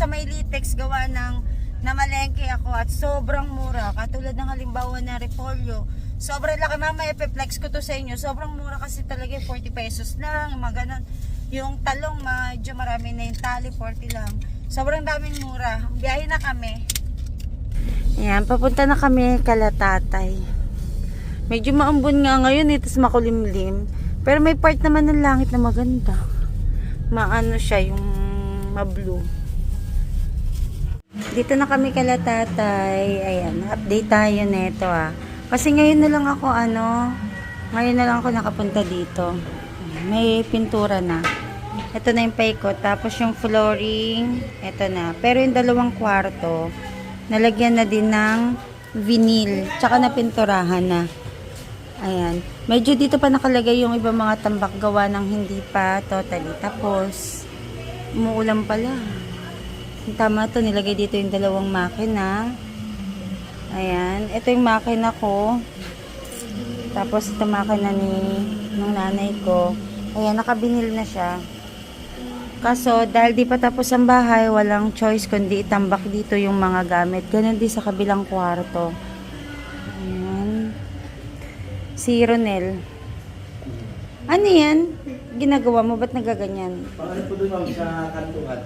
sa may Litex gawa ng namalengke ako at sobrang mura. Katulad ng halimbawa na repolyo. Sobrang laki, mamaya i-flex ko to sa inyo. Sobrang mura kasi talaga 40 pesos lang, mga ganon. Yung talong medyo marami na, yung tali 40 lang. Sobrang daming mura. Biyahe na kami. Ayan, papunta na kami kala tatay. Medyo maambon nga ngayon, tapos makulimlim. Pero may part naman ng langit na maganda. Maano siya, yung ma-blue. Dito na kami kala tatay. Ayan, update tayo nito Kasi ngayon na lang ako ngayon na lang ako nakapunta dito. May pintura na. Ito na yung paikot. Tapos yung flooring, ito na. Pero yung dalawang kwarto, nalagyan na din ng vinyl. Tsaka na pinturahan na. Ayan. Medyo dito pa nakalagay yung ibang mga tambak gawa ng hindi pa totally. Tapos, umuulan pala. Tama to, nilagay dito yung dalawang makina. Ayan. Ito yung makina ko. Tapos, ito makina ng nanay ko. Ayan, nakabinil na siya. Kaso, dahil di pa tapos ang bahay, walang choice kundi itambak dito yung mga gamit. Ganun din sa kabilang kwarto. Ayan. Si Ronel. Ano yan? Ginagawa mo? Ba't nagaganyan? Paano po doon sa kantuhan?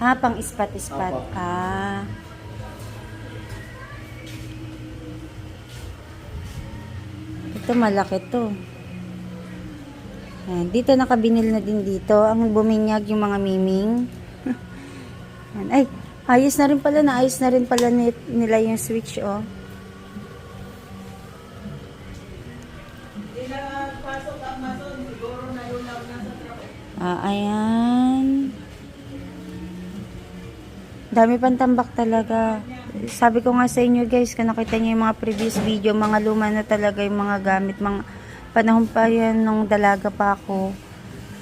Pang ispat-ispat. Ito malaki to. Ayan, dito nakabinil na din dito. Ang buminyag yung mga miming. Ay, ayos na rin pala. Naayos na rin pala nila yung switch, Ayan. Dami pang tambak talaga. Sabi ko nga sa inyo guys, kung nakita niyo yung mga previous video, mga luma na talaga yung mga gamit, mga panahon pa yan nung dalaga pa ako.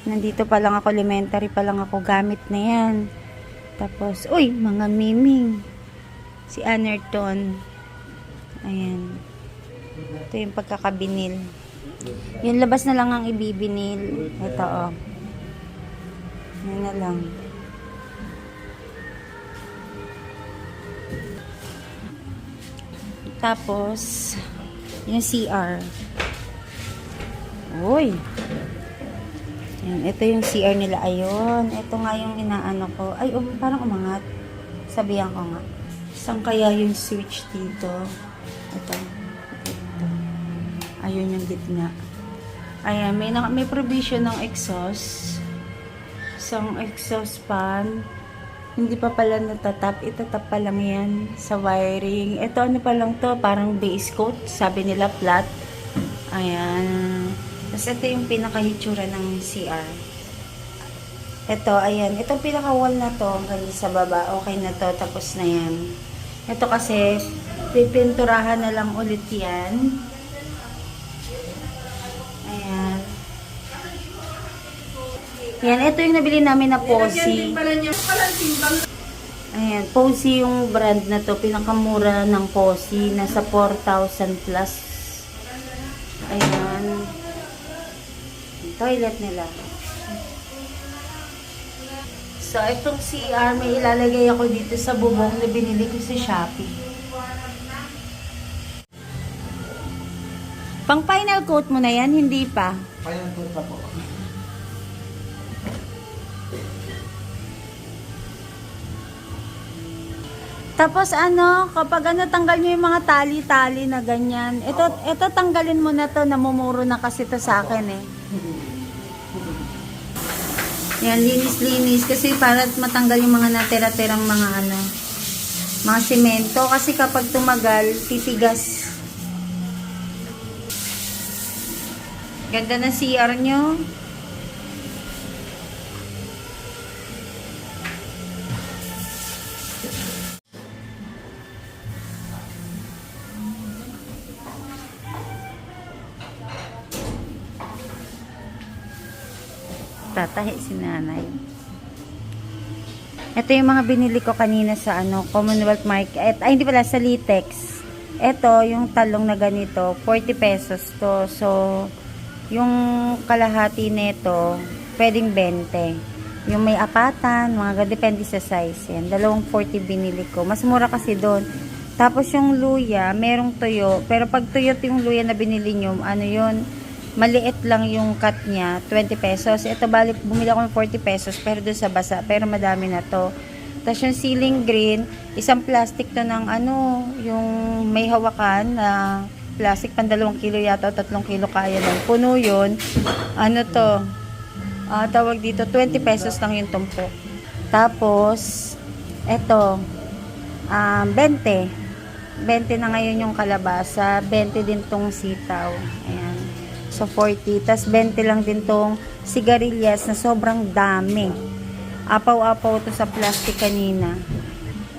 Nandito pa lang ako, elementary pa lang ako, gamit na yan. Tapos, uy, mga miming. Si Anerton. Ayan. Ito yung pagkakabinil. Yung labas na lang ang ibibinil. Ito, Yan na lang. Tapos, yung CR. Uy. Ayan, ito yung CR nila. Ayun. Ito nga yung inaano ko. Ay, parang umangat. Sabihan ko nga. Saan kaya yung switch dito? Ito. Ayun yung gitna. Ayan, may provision ng exhaust. Isang exhaust fan. Hindi pa pala natatap. Itatap pa lang yan sa wiring. Ito ano pa lang to, parang base coat. Sabi nila flat. Ayan. Tapos ito yung pinaka-hitsura ng CR. Ito, ayan. Itong pinaka-wall na to, hanggang sa baba. Okay na to. Tapos na yan. Ito kasi, pipinturahan na lang ulit yan. Ayan. Yan, ito yung nabili namin na Posy. Ayan, Posy yung brand na to. Pinakamura ng Posy. Nasa 4,000 plus. Ayan. Toilet nila. So, itong CR, may ilalagay ako dito sa bubong na binili ko sa Shopee. Pang final coat mo na yan, hindi pa? Final coat pa po. Tapos kapag tanggal nyo yung mga tali-tali na ganyan. Ito tanggalin mo na to, namumuro na kasi to sa akin Yan, linis-linis. Kasi para matanggal yung mga natira-tirang mga mga simento. Kasi kapag tumagal, titigas. Ganda na CR nyo. Tatahi si nanay. Ito yung mga binili ko kanina sa Commonwealth Market. Ay, hindi pala, sa Litex. Ito, yung talong na ganito, 40 pesos to. So, yung kalahati nito, pwedeng 20. Yung may apatan, mga depende sa size. Yan, 240 binili ko. Mas mura kasi doon. Tapos yung luya, merong tuyo. Pero pag tuyot yung luya na binili nyo, ano yun, maliit lang yung cut niya, 20 pesos. Ito, balik, bumili ako ng 40 pesos, pero doon sa basa. Pero madami na to. Tapos yung ceiling green, isang plastic to ng ano, yung may hawakan na plastic, pang 2 kilo yata, o 3 kilo kaya lang. Puno yun. Ano to? Tawag dito, 20 pesos lang yung tumpok. Tapos, eto, 20. 20 na ngayon yung kalabasa, 20 din tong sitaw. Ayan. So, 40. Tapos, 20 lang din tong sigarilyas na sobrang dami. Apaw-apaw to sa plastic kanina.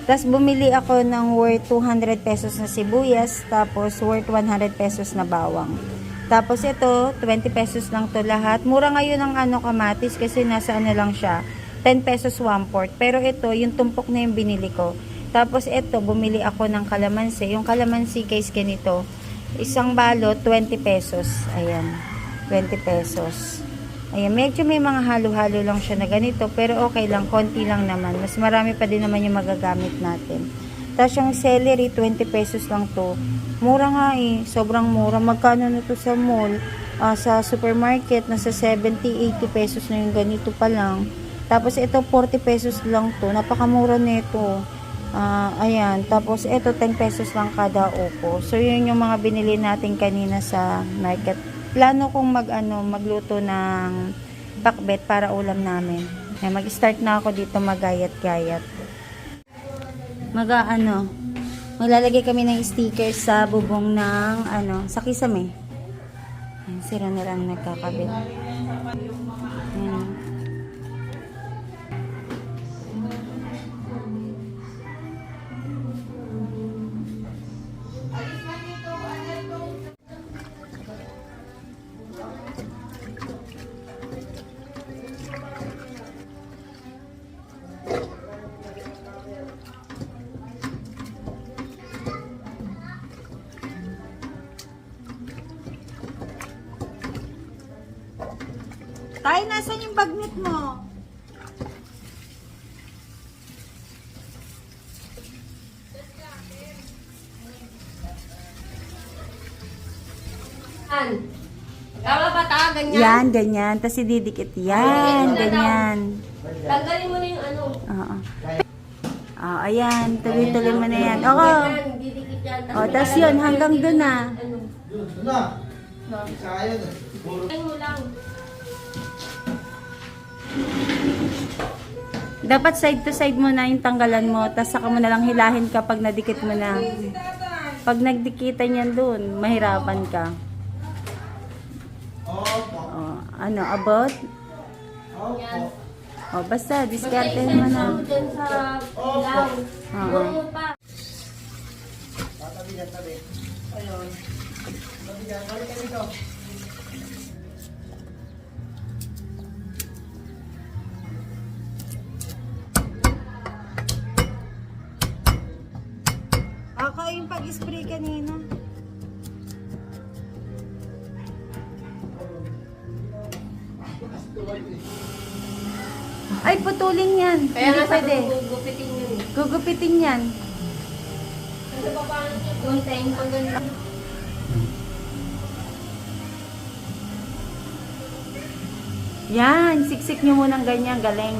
Tapos, bumili ako ng worth 200 pesos na sibuyas, tapos worth 100 pesos na bawang. Tapos ito, 20 pesos lang to lahat. Mura ngayon ang ano kamatis kasi nasa ano lang siya, 10 pesos 1/4. Pero ito, yung tumpok na yung binili ko. Tapos ito, bumili ako ng kalamansi. Yung kalamansi guys, ganito. Isang balot, 20 pesos. Ayan, 20 pesos. Ayan, medyo may mga halo-halo lang siya na ganito. Pero okay lang, konti lang naman. Mas marami pa din naman yung magagamit natin. Tapos yung celery, 20 pesos lang to. Mura nga eh. Sobrang mura. Magkano na to sa mall? Sa supermarket, nasa 70-80 pesos na yung ganito pa lang. Tapos ito, 40 pesos lang to. Napakamura nito. Ayan. Tapos ito, 10 pesos lang kada upo. So, yun yung mga binili natin kanina sa market. Plano kong magluto ng pakbet para ulam namin. Ayan, mag-start na ako dito magayat-gayat. Maglalagay kami ng sticker sa bubong ng sa kisame. Ayan, sira na lang nagkakabit. Ayan. Tay, nasan yung bagnet mo? Tama ba ta? Ganyan? Yan, ganyan. Tapos ididikit. Yan, ganyan. Tanggalin mo na yung ano. Oo. Ayan. Tuloy-tuloy mo na yan. Oo. Ganyan, didikit yan. Tapos yun, hanggang dun na. Ano? Doon na. Sayang. Ay mo lang. Dapat side to side mo na yung tanggalan mo. Tapos saka mo na lang hilahin kapag nadikit mo na. Pag nagdikitan yan dun, mahirapan ka. Opo. About? Yan. Basta, diskarte mo na. Dyan sa ilaw. Buo mo pa. Tatabi na tabi. Ayun. Tabi na. Balik ka dito. Ako yung pag-spray kanina. Ay, putulin yan. Kaya Hindi nga sa pwede. gugupitin yun eh. Gugupitin yan. Kasi pa paano niya puntayin pag ganyan. Yan, siksik nyo munang ganyan, galing.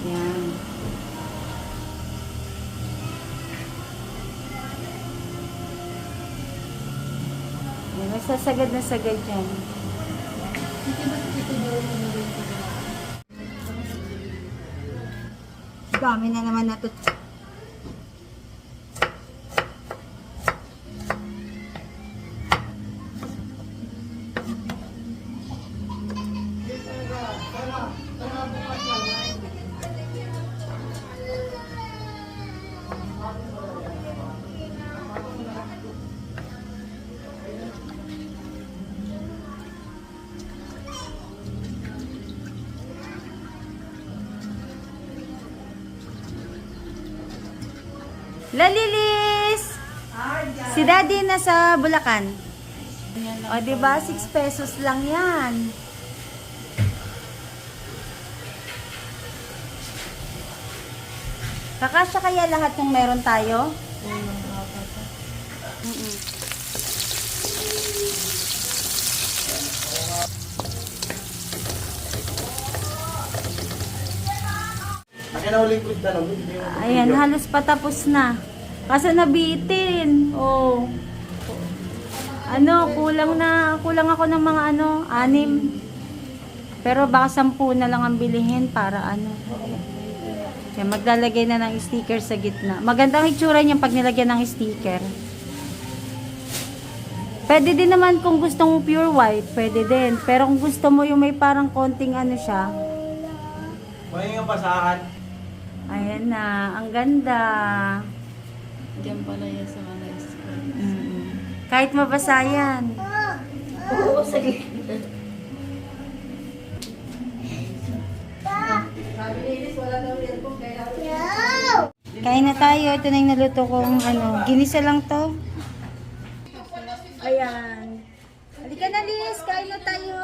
Yan. Yan, magsasagad na sagad yan. Dami na naman na to. Lalilis! Si Daddy nasa Bulacan. O, diba? 6 pesos lang yan. Kakasya kaya lahat ng meron tayo? Mm-mm. Akin na uling good tanong. Hindi yung Ayan, video. halos patapos na. Kasi nabitin. Oh. Ano, kulang ako ng mga 6. Pero baka 10 na lang ang bilihin para ano. Kaya maglalagay na ng sticker sa gitna. Magandang itsura niya pag nilagyan ng sticker. Pwede din naman kung gusto mo pure white, pwede din. Pero kung gusto mo yung may parang konting ano siya, May yung basahan. ayan na, ang ganda. Diyan pala yan sa mga school. Kahit mabasa yan. Oo, sige. Kain na tayo. Ito na yung naluto kong ginisa lang to. Ayan. Halika na, Liz. Kain na tayo.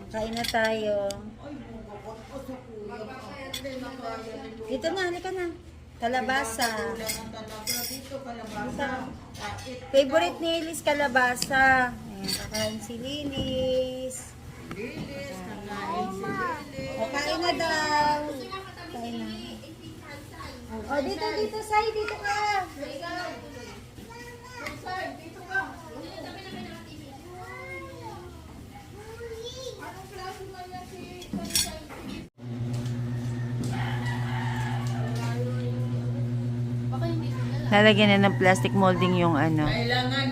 Kain na tayo. Dito na, halika na. Kalabasa. Favorite ni Liz, kalabasa. Ayan, kakain si Lilis. O, kain na daw. Kain na. O, dito, Sai, dito ka. Lalagyan na ng plastic molding yung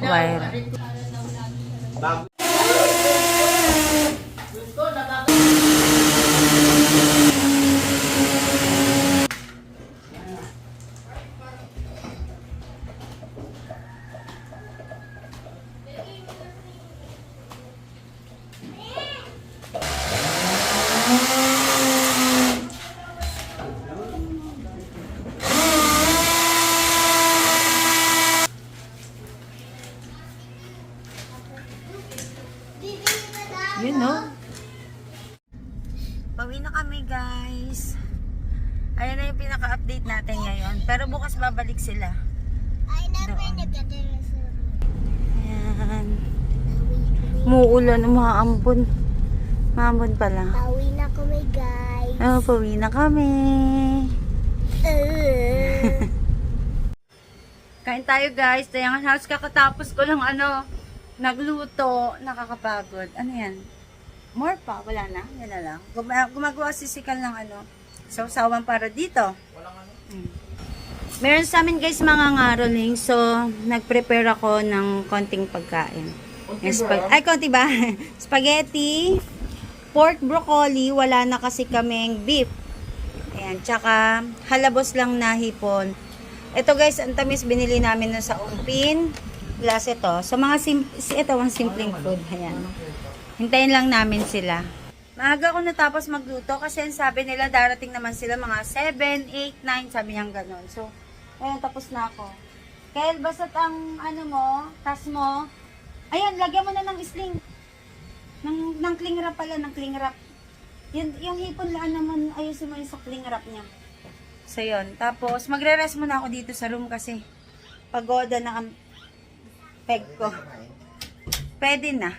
wire. Bago. You know? Pauwi na kami, guys. Ayan na yung pinaka-update natin ngayon. Pero bukas babalik sila. Ayan. Muulan, umaambon. Maambon pala. Pauwi na kami, guys. Oh, pauwi na kami. Kain tayo, guys. Tayangan house, kakatapos ko lang nagluto, nakakapagod. Ano yan? More pa? Wala na? Yan na lang. Gumagawa si Sikal ng sausawan para dito. Meron sa amin, guys, mga ngaroling. So, nag-prepare ako ng konting pagkain. Konti ba? Spaghetti, pork broccoli, wala na kasi kaming beef. Ayan, tsaka halabos lang na hipon. Ito, guys, ang tamis binili namin na sa Umpin. Plus ito. So, ito ang simpleng food. Ayan. Hintayin lang namin sila. Maaga ako natapos magluto kasi ang sabi nila darating naman sila mga 7, 8, 9. Sabi niyang ganon. So, ayun, tapos na ako. Kaya basta't ang tas mo. Ayan, lagyan mo na ng sling. Ng cling wrap pala, ng cling wrap. Yung hipon laan naman, ayusin mo yung sa cling wrap niya. So, yun. Tapos, magre-rest muna ako dito sa room kasi pagoda na ang peg ko. Pwede na.